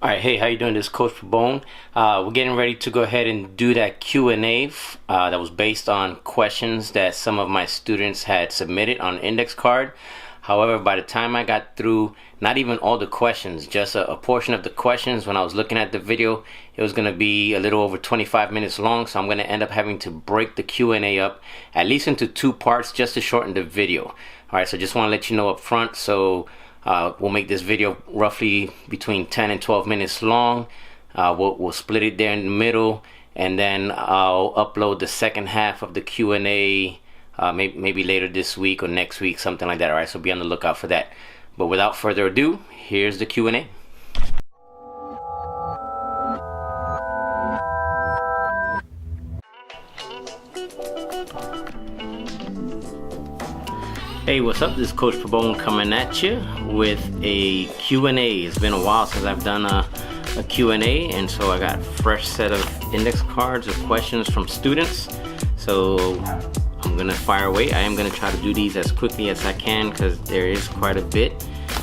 All right, hey, how you doing? This is Coach Pabon. We're getting ready to go ahead and do that Q&A that was based on questions that some of my students had submitted on index card. However, by the time I got through, not even all the questions, just a portion of the questions, when I was looking at the video, it was going to be a little over 25 minutes long. So I'm going to end up having to break the Q&A up at least into two parts just to shorten the video. All right, so just want to let you know up front. So we'll make this video maybe between 10 and 12 minutes long. We'll split it there in the middle, and then I'll upload the second half of the Q&A maybe later this week or next week, something like that. All right, so be on the lookout for that. But without further ado, here's the Q&A. Hey, what's up? This is Coach Pabon coming at you with a Q&A. It's been a while since I've done a Q&A, and so I got a fresh set of index cards of questions from students. So I'm gonna fire away. I am gonna try to do these as quickly as I can because there is quite a bit,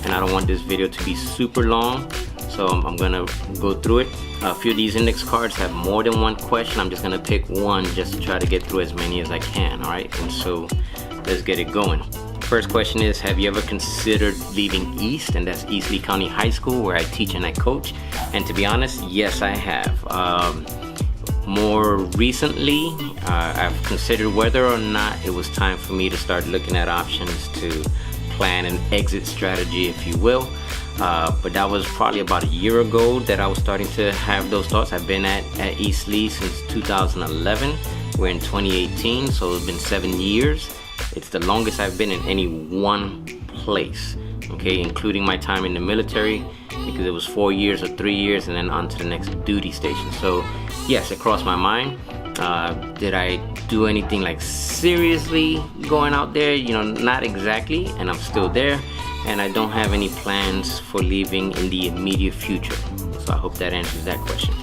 and I don't want this video to be super long. So I'm gonna go through it. A few of these index cards have more than one question. I'm just gonna pick one just to try to get through as many as I can. All right, and so let's get it going. First question is, have you ever considered leaving East, and that's East Lee County High School, where I teach and I coach? And to be honest, yes, I have. More recently, I've considered whether or not it was time for me to start looking at options to plan an exit strategy, if you will. But that was probably about a year ago that I was starting to have those thoughts. I've been at East Lee since 2011. We're in 2018, so it's been 7 years. It's the longest I've been in any one place, okay, including my time in the military, because it was 4 years or 3 years and then on to the next duty station. So yes, it crossed my mind. Did I do anything like seriously going out there? You know, not exactly, and I'm still there, and I don't have any plans for leaving in the immediate future. So I hope that answers that question.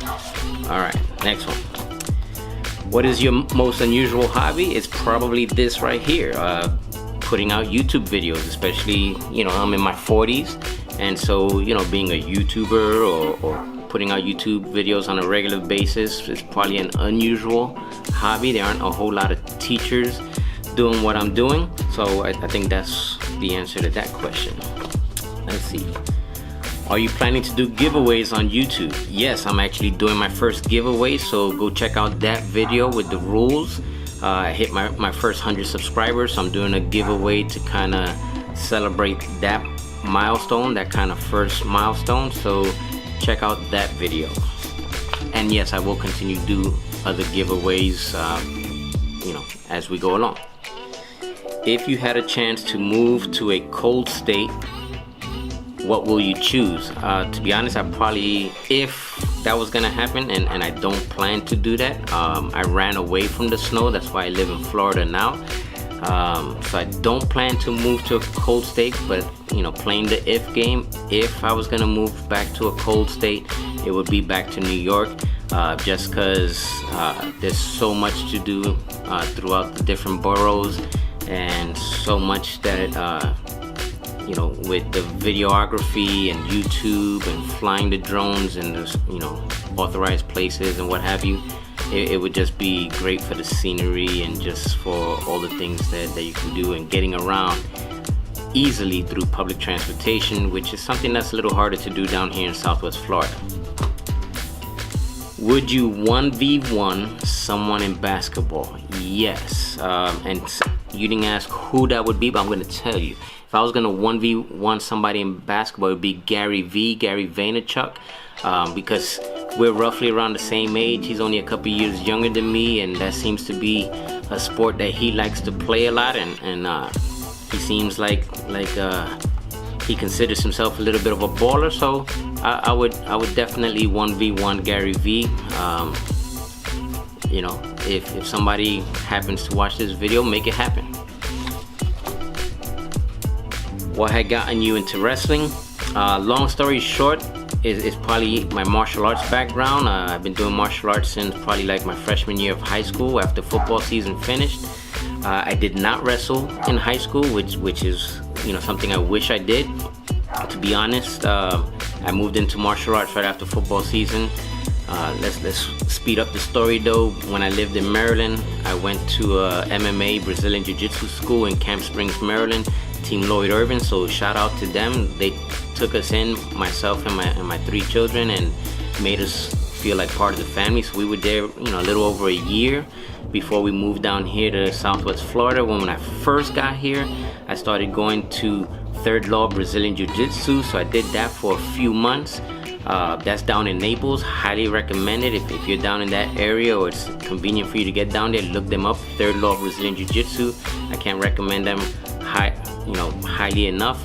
All right, next one. What is your most unusual hobby? It's probably this right here, putting out YouTube videos, especially, you know, I'm in my 40s, and so, you know, being a YouTuber or putting out YouTube videos on a regular basis is probably an unusual hobby. There aren't a whole lot of teachers doing what I'm doing, so I think that's the answer to that question. Let's see. Are you planning to do giveaways on YouTube? Yes, I'm actually doing my first giveaway, so go check out that video with the rules. I hit my first 100 subscribers, so I'm doing a giveaway to kind of celebrate that milestone, that kind of first milestone. So check out that video. And yes, I will continue to do other giveaways, you know, as we go along. If you had a chance to move to a cold state, what will you choose? To be honest, I probably, if that was gonna happen, and I don't plan to do that. I ran away from the snow, that's why I live in Florida now. So I don't plan to move to a cold state, but you know, playing the if game, if I was gonna move back to a cold state, it would be back to New York, just because there's so much to do throughout the different boroughs, and so much that you know, with the videography and YouTube and flying the drones and the, you know, authorized places and what have you, it would just be great for the scenery and just for all the things that you can do, and getting around easily through public transportation, which is something that's a little harder to do down here in Southwest Florida. Would you 1v1 someone in basketball? Yes. And you didn't ask who that would be, but I'm going to tell you. If I was going to 1v1 somebody in basketball, it would be Gary Vaynerchuk, because we're roughly around the same age. He's only a couple years younger than me, and that seems to be a sport that he likes to play a lot, and he seems like he considers himself a little bit of a baller. So I would definitely 1v1 Gary V. You know, if somebody happens to watch this video, make it happen. What had gotten you into wrestling? Long story short, is probably my martial arts background. I've been doing martial arts since probably like my freshman year of high school, after football season finished. I did not wrestle in high school, which is something I wish I did. To be honest, I moved into martial arts right after football season. Let's speed up the story though. When I lived in Maryland, I went to MMA Brazilian Jiu-Jitsu school in Camp Springs, Maryland. Team Lloyd Irvin. So shout out to them. They took us in, myself and my 3 children, and made us feel like part of the family. So we were there, a little over a year before we moved down here to Southwest Florida. When I first got here, I started going to Third Law Brazilian Jiu-Jitsu. So I did that for a few months. That's down in Naples. Highly recommend it. If you're down in that area or it's convenient for you to get down there, look them up. Third Law Brazilian Jiu-Jitsu. I can't recommend them highly enough.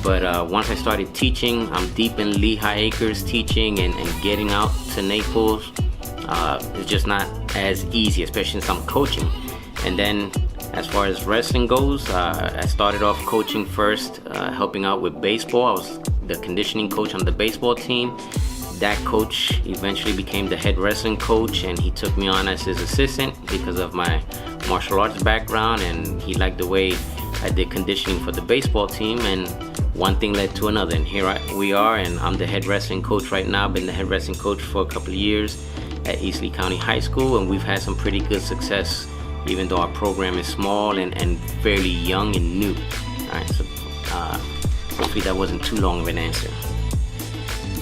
But once I started teaching, I'm deep in Lehigh Acres teaching and getting out to Naples. It's just not as easy, especially since I'm coaching. And then as far as wrestling goes, I started off coaching first, helping out with baseball. I was the conditioning coach on the baseball team. That coach eventually became the head wrestling coach, and he took me on as his assistant because of my martial arts background, and he liked the way I did conditioning for the baseball team, and one thing led to another, and here we are, and I'm the head wrestling coach right now. Been the head wrestling coach for a couple of years at East Lee County High School, and we've had some pretty good success, even though our program is small and fairly young and new. Alright, so hopefully that wasn't too long of an answer.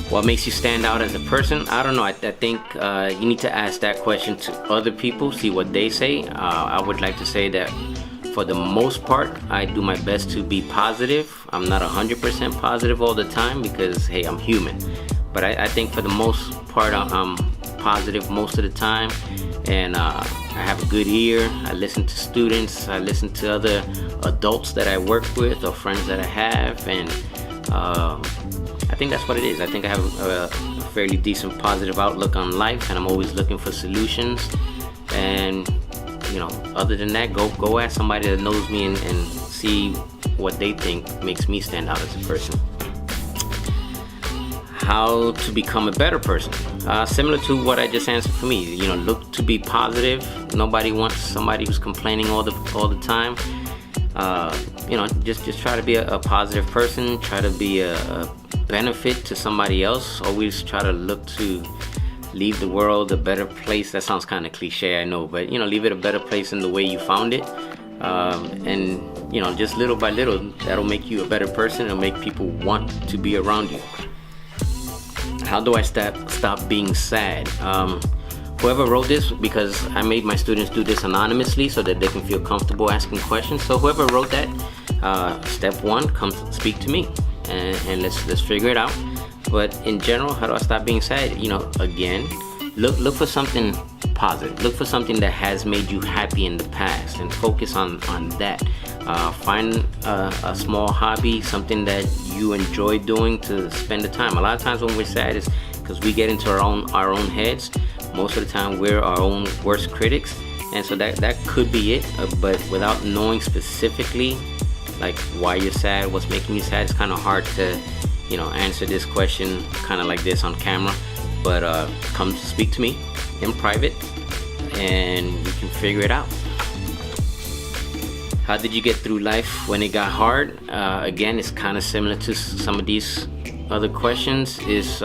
What makes you stand out as a person? I don't know. I think you need to ask that question to other people, see what they say. I would like to say that for the most part, I do my best to be positive. I'm not 100% positive all the time because, hey, I'm human. But I think for the most part, I'm positive most of the time. And I have a good ear. I listen to students. I listen to other adults that I work with or friends that I have. And I think that's what it is. I think I have a fairly decent positive outlook on life, and I'm always looking for solutions. And other than that, go ask somebody that knows me and see what they think makes me stand out as a person. How to become a better person? Similar to what I just answered for me. Look to be positive. Nobody wants somebody who's complaining all the time. Just try to be a positive person. Try to be a benefit to somebody else. Always try to look to leave the world a better place. That sounds kind of cliche, I know, but leave it a better place in the way you found it. And just little by little, that'll make you a better person. It'll make people want to be around you. How do I stop being sad? Whoever wrote this, because I made my students do this anonymously so that they can feel comfortable asking questions. So whoever wrote that, step 1, come speak to me, and let's figure it out. But in general, how do I stop being sad? Again, look for something positive. Look for something that has made you happy in the past, and focus on that. Find a small hobby, something that you enjoy doing to spend the time. A lot of times when we're sad, is because we get into our own heads. Most of the time, we're our own worst critics, and so that could be it. But without knowing specifically, like why you're sad, what's making you sad, it's kind of hard to answer this question kind of like this on camera. But come speak to me in private and you can figure it out. How did you get through life when it got hard? Again, it's kind of similar to some of these other questions. Is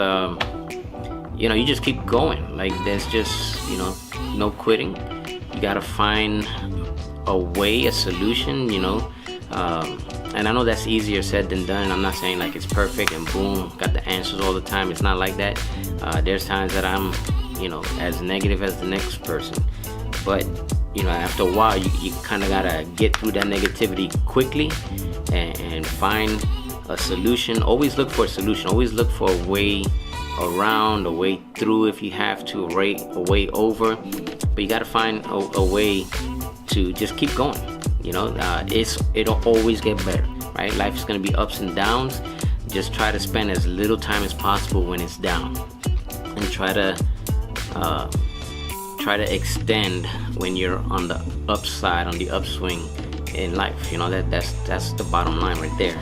you just keep going. Like, there's just no quitting. You gotta find a way, a solution. And I know that's easier said than done. I'm not saying like it's perfect and boom, got the answers all the time. It's not like that. There's times that I'm, as negative as the next person. But, after a while, you kind of gotta get through that negativity quickly and find a solution. Always look for a solution. Always look for a way around, a way through if you have to, a way over. But you gotta find a way to just keep going. It'll always get better, right? Life is gonna be ups and downs. Just try to spend as little time as possible when it's down, and try to extend when you're on the upside, on the upswing in life. That's the bottom line right there.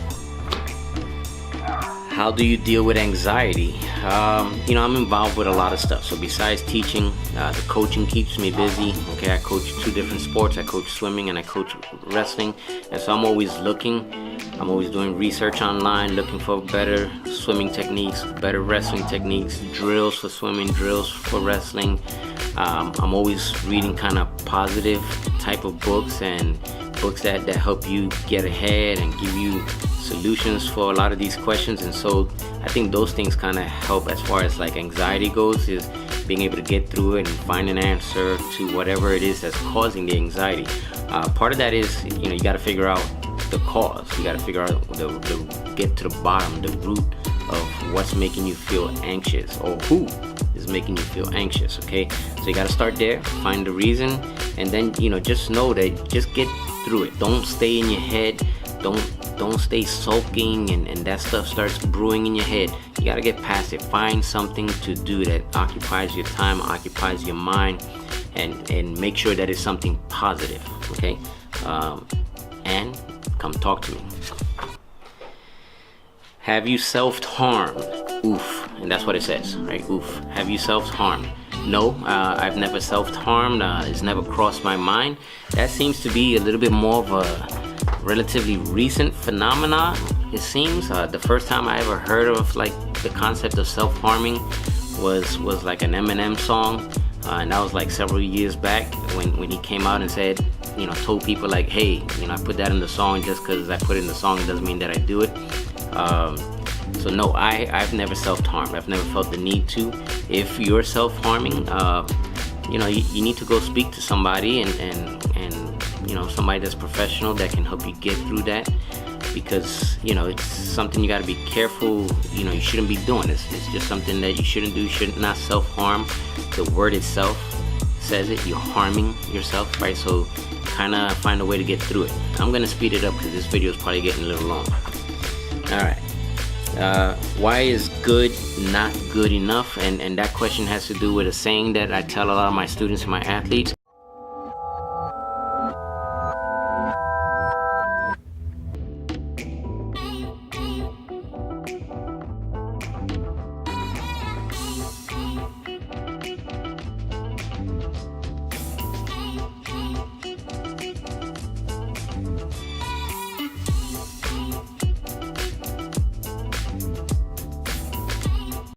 How do you deal with anxiety? I'm involved with a lot of stuff. So besides teaching, the coaching keeps me busy. Okay, I coach 2 different sports. I coach swimming and I coach wrestling. And so I'm always looking I'm always doing research online, looking for better swimming techniques, better wrestling techniques, drills for swimming, drills for wrestling. I'm always reading kind of positive type of books and books that help you get ahead and give you solutions for a lot of these questions. And so I think those things kind of help as far as like anxiety goes, is being able to get through it and find an answer to whatever it is that's causing the anxiety. Part of that is, you got to figure out the cause. You got to figure out get to the bottom, the root of what's making you feel anxious, or who is making you feel anxious. Okay, so you got to start there, find the reason, and then just know that just get through it. Don't stay in your head. Don't stay sulking and that stuff starts brewing in your head. You got to get past it. Find something to do that occupies your time, occupies your mind, and make sure that it's something positive. Okay, and come talk to me. Have you self-harmed? Oof. And that's what it says, right? Oof. Have you self-harmed? No, I've never self-harmed. It's never crossed my mind. That seems to be a little bit more of a relatively recent phenomenon, it seems. The first time I ever heard of like the concept of self-harming was like an Eminem song, and that was like several years back when he came out and said, told people like, hey, I put that in the song. Just because I put it in the song, it doesn't mean that I do it. So no, I've never self-harmed. I've never felt the need to. If you're self-harming, you need to go speak to somebody and somebody that's professional that can help you get through that, because it's something you got to be careful. You shouldn't be doing this. It's just something that you shouldn't do. You should not self-harm. The word itself says it. You're harming yourself, right? So kind of find a way to get through it. I'm gonna speed it up because this video is probably getting a little long. All right. Why is good not good enough? And that question has to do with a saying that I tell a lot of my students and my athletes.